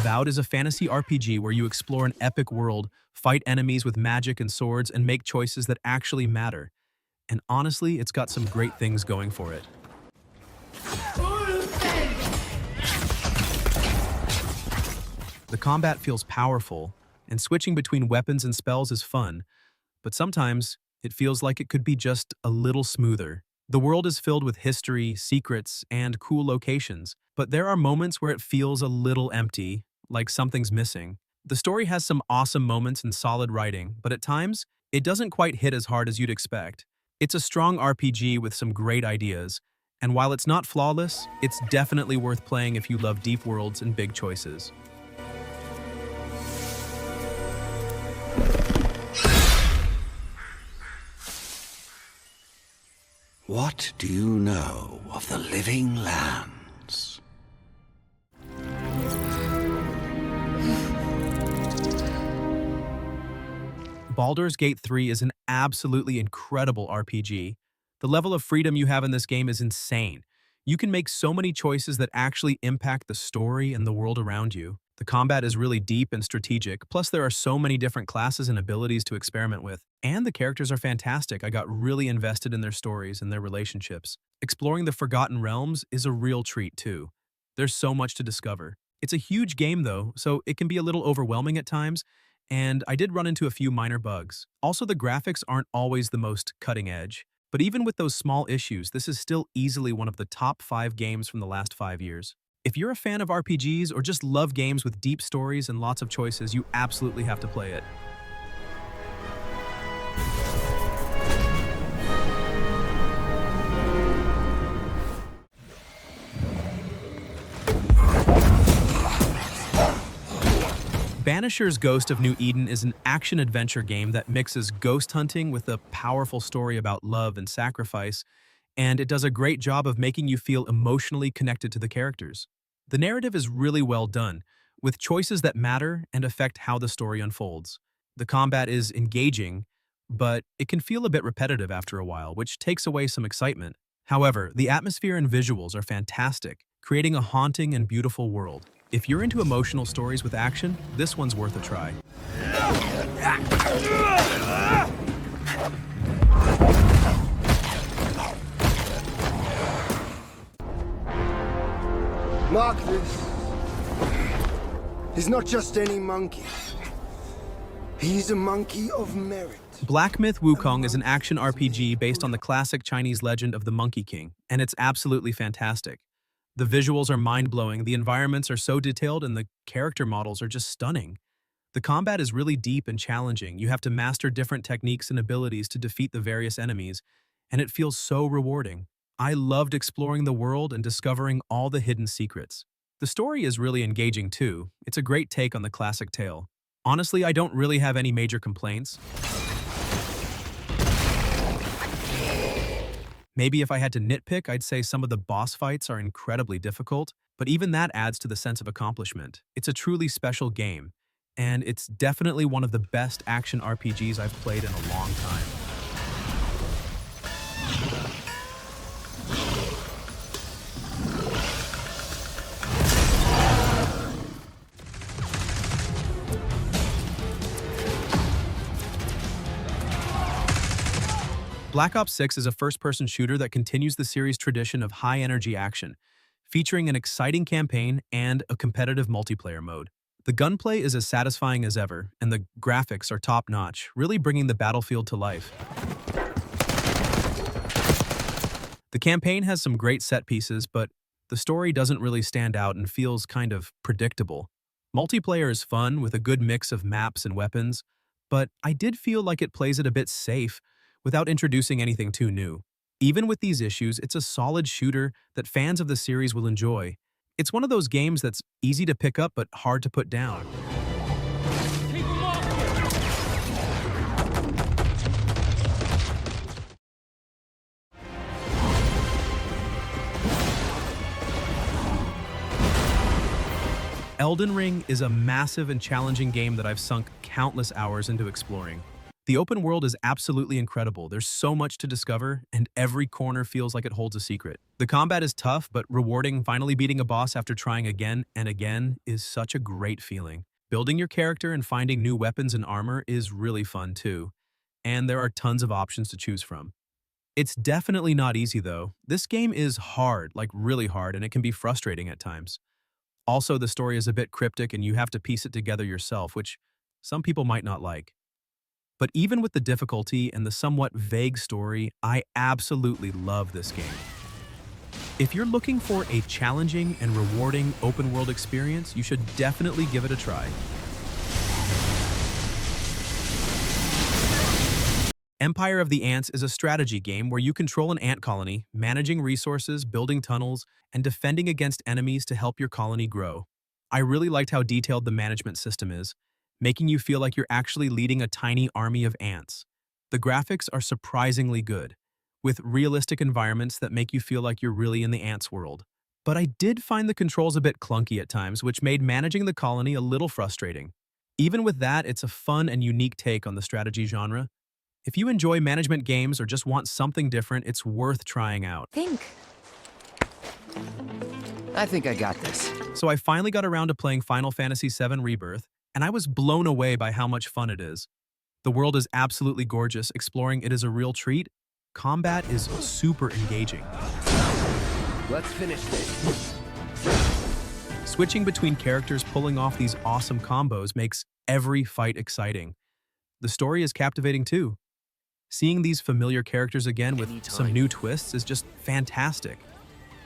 Avowed is a fantasy RPG where you explore an epic world, fight enemies with magic and swords, and make choices that actually matter. And honestly, it's got some great things going for it. The combat feels powerful, and switching between weapons and spells is fun, but sometimes it feels like it could be just a little smoother. The world is filled with history, secrets, and cool locations, but there are moments where it feels a little empty, like something's missing. The story has some awesome moments and solid writing, but at times, it doesn't quite hit as hard as you'd expect. It's a strong RPG with some great ideas, and while it's not flawless, it's definitely worth playing if you love deep worlds and big choices. What do you know of the Living Lands? Baldur's Gate 3 is an absolutely incredible RPG. The level of freedom you have in this game is insane. You can make so many choices that actually impact the story and the world around you. The combat is really deep and strategic, plus there are so many different classes and abilities to experiment with. And the characters are fantastic. I got really invested in their stories and their relationships. Exploring the Forgotten Realms is a real treat too. There's so much to discover. It's a huge game though, so it can be a little overwhelming at times, and I did run into a few minor bugs. Also, the graphics aren't always the most cutting edge. But even with those small issues, this is still easily one of the top 5 games from the last 5 years. If you're a fan of RPGs or just love games with deep stories and lots of choices, you absolutely have to play it. Banisher's Ghost of New Eden is an action-adventure game that mixes ghost hunting with a powerful story about love and sacrifice, and it does a great job of making you feel emotionally connected to the characters. The narrative is really well done, with choices that matter and affect how the story unfolds. The combat is engaging, but it can feel a bit repetitive after a while, which takes away some excitement. However, the atmosphere and visuals are fantastic, creating a haunting and beautiful world. If you're into emotional stories with action, this one's worth a try. Mark this. He's not just any monkey. He's a monkey of merit. Black Myth Wukong is an action RPG based on the classic Chinese legend of the Monkey King, and it's absolutely fantastic. The visuals are mind-blowing, the environments are so detailed, and the character models are just stunning. The combat is really deep and challenging. You have to master different techniques and abilities to defeat the various enemies, and it feels so rewarding. I loved exploring the world and discovering all the hidden secrets. The story is really engaging too. It's a great take on the classic tale. Honestly, I don't really have any major complaints. Maybe if I had to nitpick, I'd say some of the boss fights are incredibly difficult, but even that adds to the sense of accomplishment. It's a truly special game, and it's definitely one of the best action RPGs I've played in a long time. Black Ops 6 is a first-person shooter that continues the series' tradition of high-energy action, featuring an exciting campaign and a competitive multiplayer mode. The gunplay is as satisfying as ever, and the graphics are top-notch, really bringing the battlefield to life. The campaign has some great set pieces, but the story doesn't really stand out and feels kind of predictable. Multiplayer is fun with a good mix of maps and weapons, but I did feel like it plays it a bit safe without introducing anything too new. Even with these issues, it's a solid shooter that fans of the series will enjoy. It's one of those games that's easy to pick up but hard to put down. Elden Ring is a massive and challenging game that I've sunk countless hours into exploring. The open world is absolutely incredible. There's so much to discover, and every corner feels like it holds a secret. The combat is tough, but rewarding. Finally beating a boss after trying again and again is such a great feeling. Building your character and finding new weapons and armor is really fun too, and there are tons of options to choose from. It's definitely not easy though. This game is hard, like really hard, and it can be frustrating at times. Also, the story is a bit cryptic and you have to piece it together yourself, which some people might not like. But even with the difficulty and the somewhat vague story, I absolutely love this game. If you're looking for a challenging and rewarding open-world experience, you should definitely give it a try. Empire of the Ants is a strategy game where you control an ant colony, managing resources, building tunnels, and defending against enemies to help your colony grow. I really liked how detailed the management system is, making you feel like you're actually leading a tiny army of ants. The graphics are surprisingly good, with realistic environments that make you feel like you're really in the ants world. But I did find the controls a bit clunky at times, which made managing the colony a little frustrating. Even with that, it's a fun and unique take on the strategy genre. If you enjoy management games or just want something different, it's worth trying out. I think I got this. So I finally got around to playing Final Fantasy VII Rebirth, and I was blown away by how much fun it is. The world is absolutely gorgeous, exploring it is a real treat. Combat is super engaging. Let's finish this. Switching between characters pulling off these awesome combos makes every fight exciting. The story is captivating too. Seeing these familiar characters again with some new twists is just fantastic.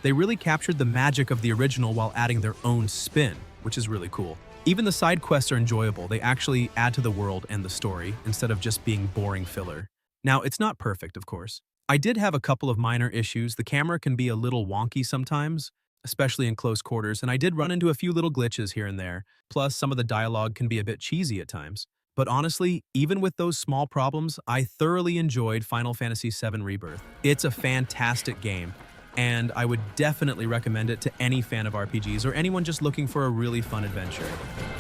They really captured the magic of the original while adding their own spin, which is really cool. Even the side quests are enjoyable. They actually add to the world and the story instead of just being boring filler. Now, it's not perfect, of course. I did have a couple of minor issues. The camera can be a little wonky sometimes, especially in close quarters, and I did run into a few little glitches here and there. Plus, some of the dialogue can be a bit cheesy at times. But honestly, even with those small problems, I thoroughly enjoyed Final Fantasy VII Rebirth. It's a fantastic game, and I would definitely recommend it to any fan of RPGs or anyone just looking for a really fun adventure.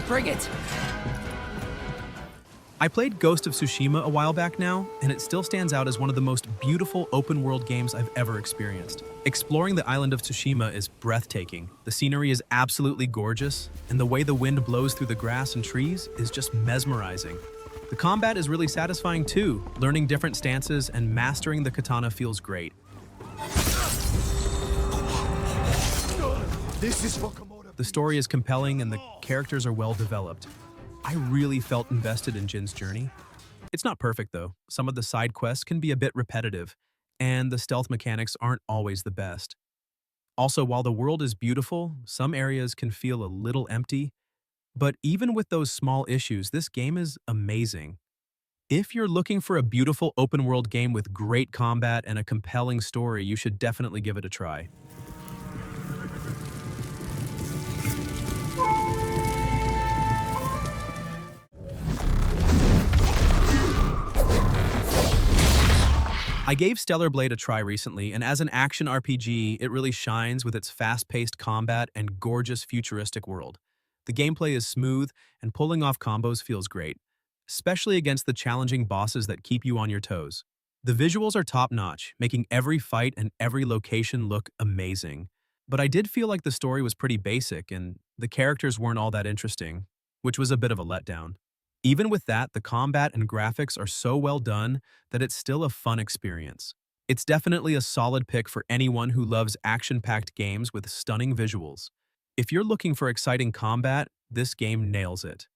Bring it! I played Ghost of Tsushima a while back now, and it still stands out as one of the most beautiful open-world games I've ever experienced. Exploring the island of Tsushima is breathtaking. The scenery is absolutely gorgeous, and the way the wind blows through the grass and trees is just mesmerizing. The combat is really satisfying too. Learning different stances and mastering the katana feels great. This is for Komodo. The story is compelling and the characters are well developed. I really felt invested in Jin's journey. It's not perfect though. Some of the side quests can be a bit repetitive, and the stealth mechanics aren't always the best. Also, while the world is beautiful, some areas can feel a little empty, but even with those small issues, this game is amazing. If you're looking for a beautiful open-world game with great combat and a compelling story, you should definitely give it a try. I gave Stellar Blade a try recently, and as an action RPG, it really shines with its fast-paced combat and gorgeous futuristic world. The gameplay is smooth, and pulling off combos feels great, especially against the challenging bosses that keep you on your toes. The visuals are top-notch, making every fight and every location look amazing. But I did feel like the story was pretty basic, and the characters weren't all that interesting, which was a bit of a letdown. Even with that, the combat and graphics are so well done that it's still a fun experience. It's definitely a solid pick for anyone who loves action-packed games with stunning visuals. If you're looking for exciting combat, this game nails it.